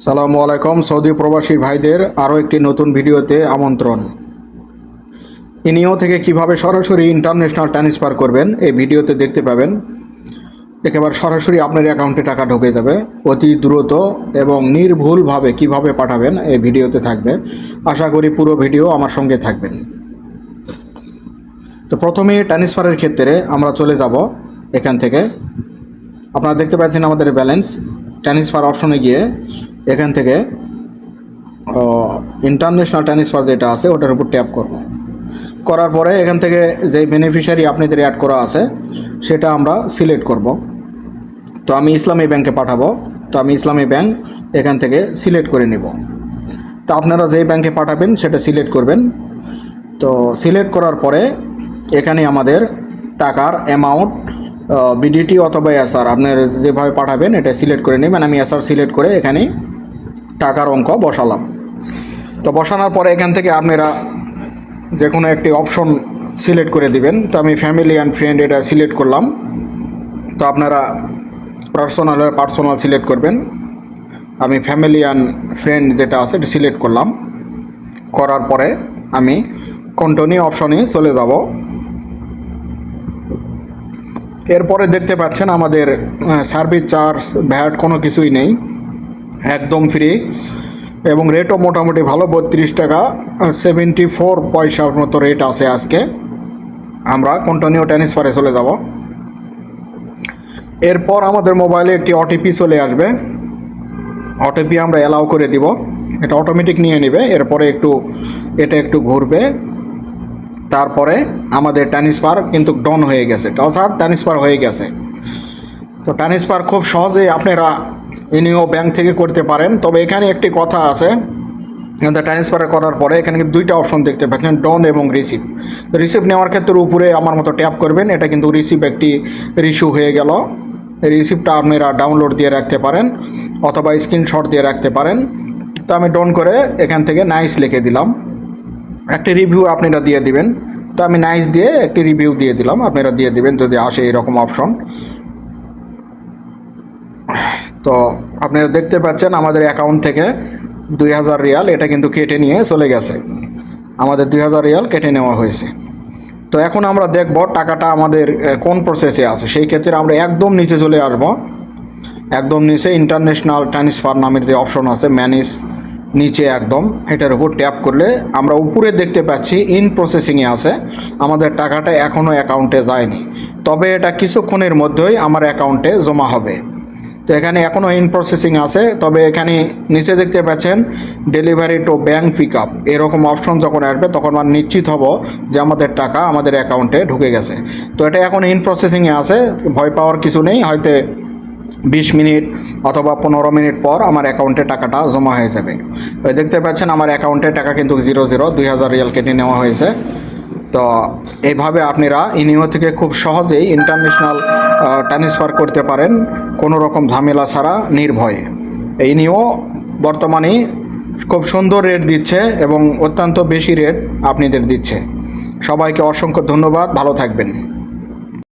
সালামু আলাইকুম। সৌদি প্রবাসী ভাইদের আরও একটি নতুন ভিডিওতে আমন্ত্রণ। ইনিও থেকে কিভাবে সরাসরি ইন্টারন্যাশনাল ট্রান্সফার করবেন এই ভিডিওতে দেখতে পাবেন। একেবারে সরাসরি আপনার অ্যাকাউন্টে টাকা ঢুকে যাবে অতি দ্রুত এবং নির্ভুলভাবে কিভাবে পাঠাবেন এই ভিডিওতে থাকবে। আশা করি পুরো ভিডিও আমার সঙ্গে থাকবেন। তো প্রথমে ট্রান্সফারের ক্ষেত্রে আমরা চলে যাব এখান থেকে। আপনারা দেখতে পাচ্ছেন আমাদের ব্যালেন্স ট্রান্সফার অপশনে গিয়ে এখান থেকে ইন্টারন্যাশনাল ট্রান্সফার যেটা আছে ওটার উপর ট্যাপ করব। করার পরে এখান থেকে যে বেনিফিশিয়ারি আপনাদের অ্যাড করা আছে সেটা আমরা সিলেক্ট করব। তো আমি ইসলামী ব্যাংকে পাঠাবো, তো আমি ইসলামী ব্যাংক এখান থেকে সিলেক্ট করে নিব। তো আপনারা যেই ব্যাংকে পাঠাবেন সেটা সিলেক্ট করবেন। তো সিলেক্ট করার পরে এখানে আমাদের টাকার অ্যামাউন্ট বিডিটি অথবা এসআর আপনার যেভাবে পাঠাবেন এটা সিলেক্ট করে নেবেন। আমি এসআর সিলেক্ট করে এখানে টাকার অঙ্ক বসালাম। তো বসানোর পরে এখান থেকে আপনারা যে কোনো একটি অপশন সিলেক্ট করে দিবেন। তো আমি ফ্যামিলি অ্যান্ড ফ্রেন্ড এটা সিলেক্ট করলাম। তো আপনারা পার্সোনাল সিলেক্ট করবেন। আমি ফ্যামিলি অ্যান্ড ফ্রেন্ড যেটা আছে এটা সিলেক্ট করলাম। করার পরে আমি কন্টিনিউ অপশনে চলে যাব। এরপরে দেখতে পাচ্ছেন আমাদের সার্ভিস চার্জ ভ্যাট কোনো কিছুই নেই, একদম ফ্রি এবং রেটও মোটামুটি ভালো 32 টাকা 74 পয়সার মতো রেট আছে আজকে। আমরা কন্টিনিউ ট্রান্সফারে চলে যাব। এরপর আমাদের মোবাইলে একটি ওটিপি চলে আসবে। ওটিপি আমরা অ্যালাউ করে দিব, এটা অটোমেটিক নিয়ে নেবে। এরপরে এটা একটু ঘুরবে, তারপরে আমাদের ট্রান্সফার কিন্তু ডন হয়ে গেছে, অর্থাৎ ট্রান্সফার হয়ে গেছে। তো ট্রান্সফার খুব সহজেই আপনারা ইনিও ব্যাংক থেকে করতে পারেন। তবে এখানে একটি কথা আছে, ট্রান্সফার করার পরে এখানে কিন্তু দুইটা অপশন দেখতে পাচ্ছেন, ডন এবং রিসিভ। রিসিভ নেওয়ার ক্ষেত্রে উপরে আমার মতো ট্যাপ করবেন, এটা কিন্তু রিসিভ একটি রিস্যু হয়ে গেল। রিসিভটা আপনারা ডাউনলোড দিয়ে রাখতে পারেন অথবা স্ক্রিনশট দিয়ে রাখতে পারেন। তো আমি ডন করে এখান থেকে নাইস লিখে দিলাম। একটি রিভিউ আপনারা দিয়ে দিবেন। তো আমি নাইস দিয়ে একটি রিভিউ দিয়ে দিলাম, আপনারা দিয়ে দিবেন যদি আসে এরকম অপশন। তো আপনারা দেখতে পাচ্ছেন আমাদের অ্যাকাউন্ট থেকে 2000 রিয়াল এটা কিন্তু কেটে নিয়ে চলে গেছে। আমাদের 2000 রিয়াল কেটে নেওয়া হয়েছে। তো এখন আমরা দেখব টাকাটা আমাদের কোন প্রসেসে আছে। সেই ক্ষেত্রে আমরা একদম নিচে চলে আসব। একদম নিচে ইন্টারন্যাশনাল ট্রান্সফার নামের যে অপশন আছে ম্যানেজ, নিচে একদম এটার উপর ট্যাপ করলে আমরা উপরে দেখতে পাচ্ছি ইন প্রসেসিংয়ে আছে। আমাদের টাকাটা এখনও অ্যাকাউন্টে যায়নি, তবে এটা কিছুক্ষণের মধ্যেই আমার অ্যাকাউন্টে জমা হবে। তো এখানে এখনও ইন প্রসেসিং আছে, তবে এখানে নিচে দেখতে পাচ্ছেন delivery to bank pick up এরকম অপশন যখন আসবে তখন আমরা নিশ্চিত হব যে আমাদের টাকা আমাদের অ্যাকাউন্টে ঢুকে গেছে। তো এটা এখন ইন প্রসেসিংয়ে আছে, ভয় পাওয়ার কিছু নেই। হয়তো 20 মিনিট অথবা 15 মিনিট পর আমার অ্যাকাউন্টে টাকাটা জমা হয়ে যাবে। তো দেখতে পাচ্ছেন আমার অ্যাকাউন্টে টাকা কিন্তু 2000 রিয়াল কেটে নেওয়া হয়েছে। তো এইভাবে আপনারা ইনিও থেকে খুব সহজেই ইন্টারন্যাশনাল ট্রান্সফার করতে পারেন কোনো রকম ঝামেলা ছাড়া নির্ভয়ে। ইনিও বর্তমানে খুব সুন্দর রেট দিচ্ছে এবং অত্যন্ত বেশি রেট আপনাদের দিচ্ছে। সবাইকে অসংখ্য ধন্যবাদ, ভালো থাকবেন।